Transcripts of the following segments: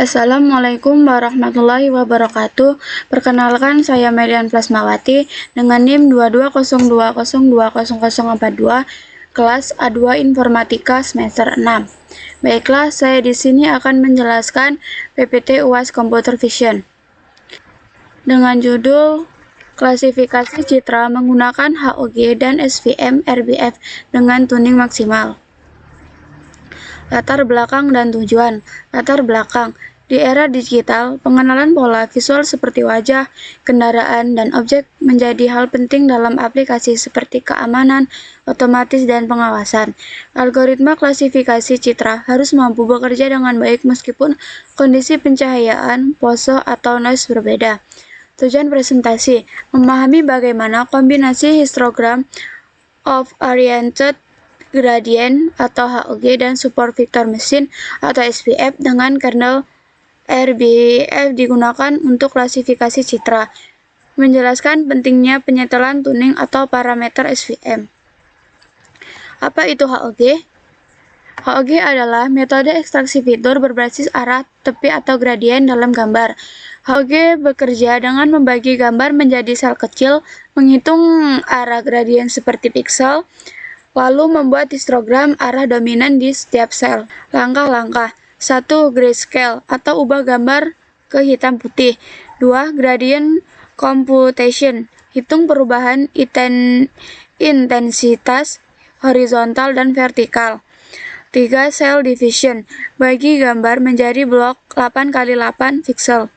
Assalamualaikum warahmatullahi wabarakatuh. Perkenalkan, saya Merian Plasmawati dengan NIM 2202020042, kelas A2 Informatika semester 6. Baiklah, saya di sini akan menjelaskan PPT UAS Computer Vision dengan judul Klasifikasi Citra menggunakan HOG dan SVM RBF dengan tuning maksimal. Latar belakang dan tujuan. Latar belakang. Di era digital, pengenalan pola visual seperti wajah, kendaraan, dan objek menjadi hal penting dalam aplikasi seperti keamanan, otomatis, dan pengawasan. Algoritma klasifikasi citra harus mampu bekerja dengan baik meskipun kondisi pencahayaan, pose, atau noise berbeda. Tujuan presentasi: memahami bagaimana kombinasi histogram of oriented gradient atau HOG dan support vector machine atau SVF dengan kernel RBF digunakan untuk klasifikasi citra. Menjelaskan pentingnya penyetelan tuning atau parameter SVM. Apa itu HOG? HOG adalah metode ekstraksi fitur berbasis arah, tepi, atau gradien dalam gambar. HOG bekerja dengan membagi gambar menjadi sel kecil, menghitung arah gradien seperti piksel, lalu membuat histogram arah dominan di setiap sel. Langkah-langkah: 1. Grayscale atau ubah gambar ke hitam putih. 2. Gradient computation, hitung perubahan intensitas horizontal dan vertikal. 3. Cell division, bagi gambar menjadi blok 8x8 pixel.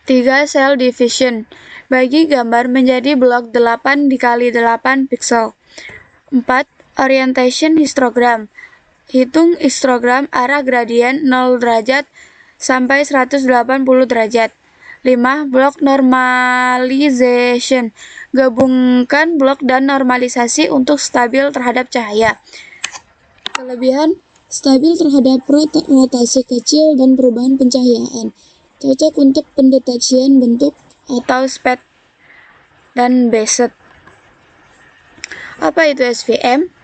3. Cell division, bagi gambar menjadi blok 8x8 pixel. 4. Orientation histogram, hitung histogram arah gradien 0 derajat sampai 180 derajat. 5. Block normalization, gabungkan blok dan normalisasi untuk stabil terhadap cahaya. Kelebihan: stabil terhadap rotasi kecil dan perubahan pencahayaan. Cocok untuk pendeteksian bentuk atau speed dan beset. Apa itu SVM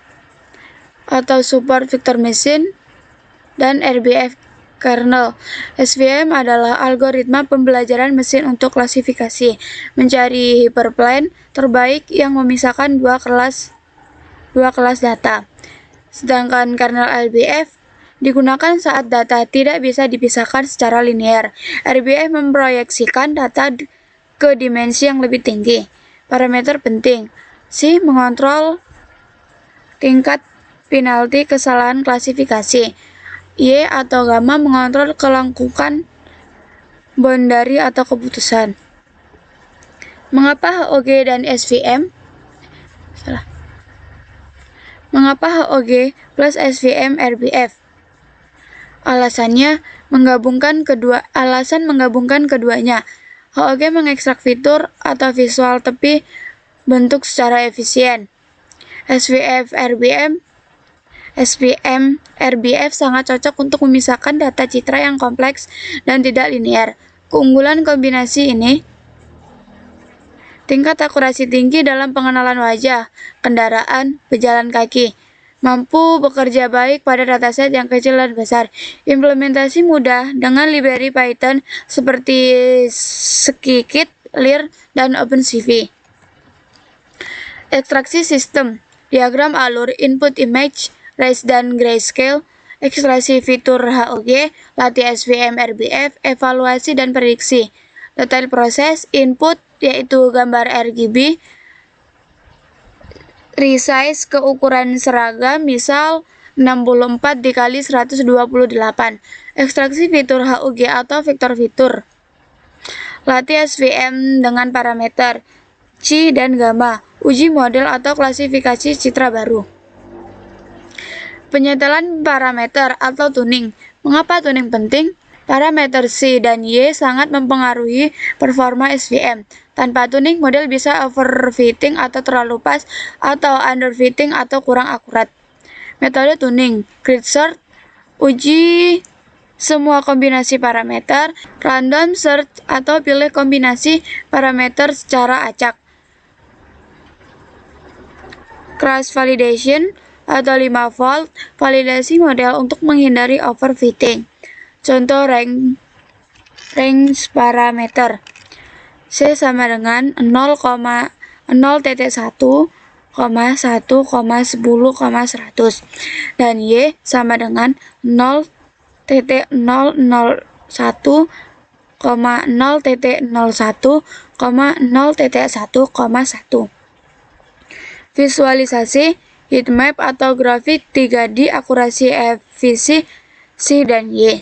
atau support vector machine dan RBF kernel? SVM adalah algoritma pembelajaran mesin untuk klasifikasi, mencari hyperplane terbaik yang memisahkan dua kelas data. Sedangkan kernel RBF digunakan saat data tidak bisa dipisahkan secara linear. RBF memproyeksikan data ke dimensi yang lebih tinggi. Parameter penting: C. Mengontrol tingkat penalti kesalahan klasifikasi. Y atau gamma mengontrol kelengkukan boundary atau keputusan. Mengapa HOG dan SVM? Mengapa HOG plus SVM RBF? Alasan menggabungkan keduanya. HOG mengekstrak fitur atau visual tepi bentuk secara efisien. SVM RBF sangat cocok untuk memisahkan data citra yang kompleks dan tidak linear. Keunggulan kombinasi ini: tingkat akurasi tinggi dalam pengenalan wajah, kendaraan, pejalan kaki. Mampu bekerja baik pada dataset yang kecil dan besar. Implementasi mudah dengan library Python seperti Scikit, Lir, dan OpenCV. Ekstraksi sistem, diagram alur, input image, rise dan grayscale, ekstraksi fitur HOG, latih SVM RBF, evaluasi dan prediksi. Detail proses, input yaitu gambar RGB, resize ke ukuran seragam, misal 64 dikali 128. Ekstraksi fitur HOG atau vektor fitur. Latih SVM dengan parameter C dan gamma. Uji model atau klasifikasi citra baru. Penyetelan parameter atau tuning. Mengapa tuning penting? Parameter C dan Y sangat mempengaruhi performa SVM. Tanpa tuning, model bisa overfitting atau terlalu pas, atau underfitting atau kurang akurat. Metode tuning: grid search, uji semua kombinasi parameter, random search atau pilih kombinasi parameter secara acak. Cross validation atau 5 volt. Validasi model untuk menghindari overfitting. Contoh range parameter. C sama dengan 0,1, 1,10,100 dan Y sama dengan 0,001, 0,01, 0,1,1. Visualisasi heatmap atau grafik 3D akurasi efisiensi dan Y.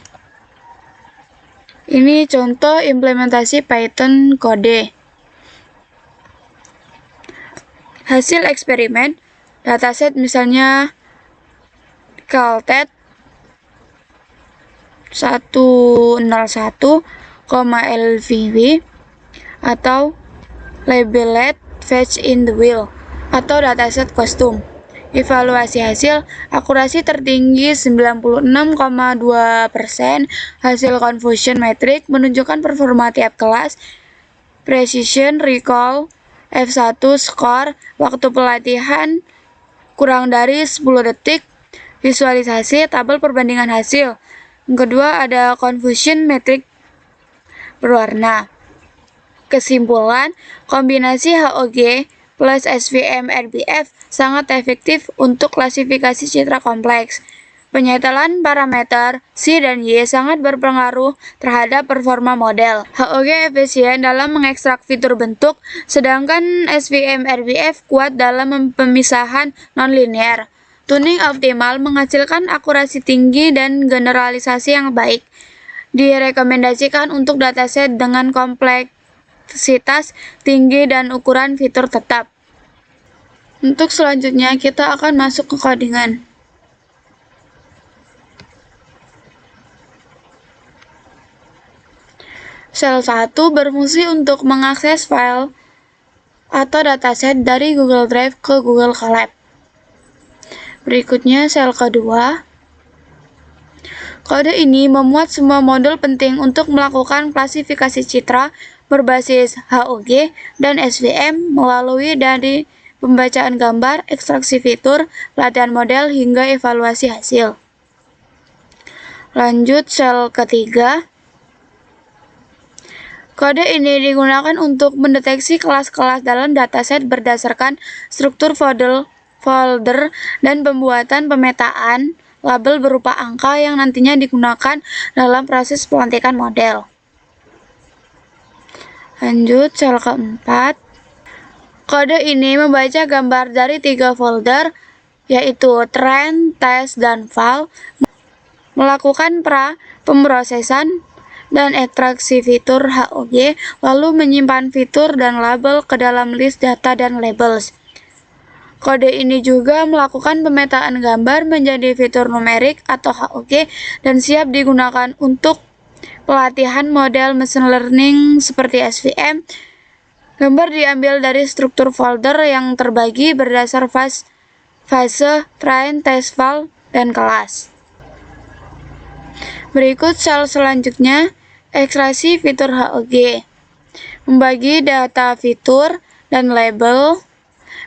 Ini contoh implementasi Python kode. Hasil eksperimen, dataset misalnya Caltech 101,LVW atau Labeled Fetch in the Wheel atau dataset kostum. Evaluasi hasil, akurasi tertinggi 96,2%, hasil confusion metric menunjukkan performa tiap kelas, precision recall, F1 skor, waktu pelatihan kurang dari 10 detik, visualisasi tabel perbandingan hasil. Yang kedua ada confusion metric berwarna. Kesimpulan, kombinasi HOG plus SVM RBF sangat efektif untuk klasifikasi citra kompleks. Penyetelan parameter C dan Y sangat berpengaruh terhadap performa model. HOG efisien dalam mengekstrak fitur bentuk, sedangkan SVM RBF kuat dalam pemisahan nonlinear. Tuning optimal menghasilkan akurasi tinggi dan generalisasi yang baik. Direkomendasikan untuk dataset dengan kompleksitas tinggi dan ukuran fitur tetap. Untuk selanjutnya kita akan masuk ke codingan. Sel 1 berfungsi untuk mengakses file atau dataset dari Google Drive ke Google Colab. Berikutnya sel kedua. Kode ini memuat semua modul penting untuk melakukan klasifikasi citra berbasis HOG dan SVM melalui dari pembacaan gambar, ekstraksi fitur, latihan model, hingga evaluasi hasil. Lanjut sel ketiga. Kode ini digunakan untuk mendeteksi kelas-kelas dalam dataset berdasarkan struktur folder dan pembuatan pemetaan label berupa angka yang nantinya digunakan dalam proses pelantikan model. Lanjut sel keempat. Kode ini membaca gambar dari 3 folder, yaitu train, test, dan file, melakukan pemrosesan dan ekstraksi fitur HOG, lalu menyimpan fitur dan label ke dalam list data dan labels. Kode ini juga melakukan pemetaan gambar menjadi fitur numerik atau HOG dan siap digunakan untuk pelatihan model machine learning seperti SVM. Gambar diambil dari struktur folder yang terbagi berdasar fase, train, test, file, dan kelas. Berikut sel selanjutnya, ekstraksi fitur HOG. Membagi data fitur dan label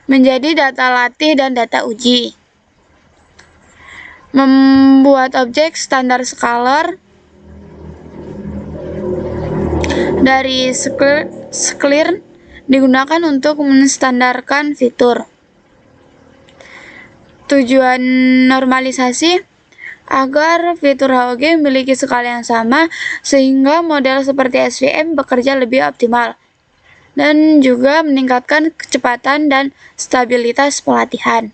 menjadi data latih dan data uji. Membuat objek standar scalar dari Sklearn digunakan untuk menstandarkan fitur. Tujuan normalisasi agar fitur HOG memiliki skala yang sama sehingga model seperti SVM bekerja lebih optimal, dan juga meningkatkan kecepatan dan stabilitas pelatihan.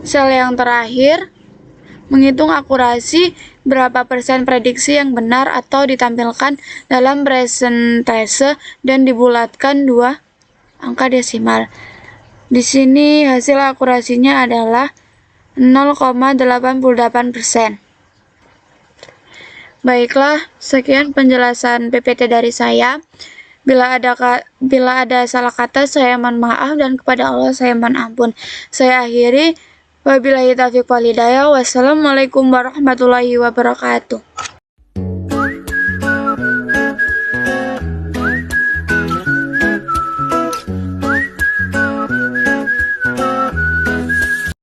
Sel yang terakhir, menghitung akurasi berapa persen prediksi yang benar atau ditampilkan dalam presentase dan dibulatkan 2 angka desimal. Di sini hasil akurasinya adalah 0,88%. Baiklah, sekian penjelasan PPT dari saya. Bila ada salah kata, saya mohon maaf, dan kepada Allah saya mohon ampun. Saya akhiri. Wabillahi taufiq wal hidayah. Wassalamualaikum warahmatullahi wabarakatuh.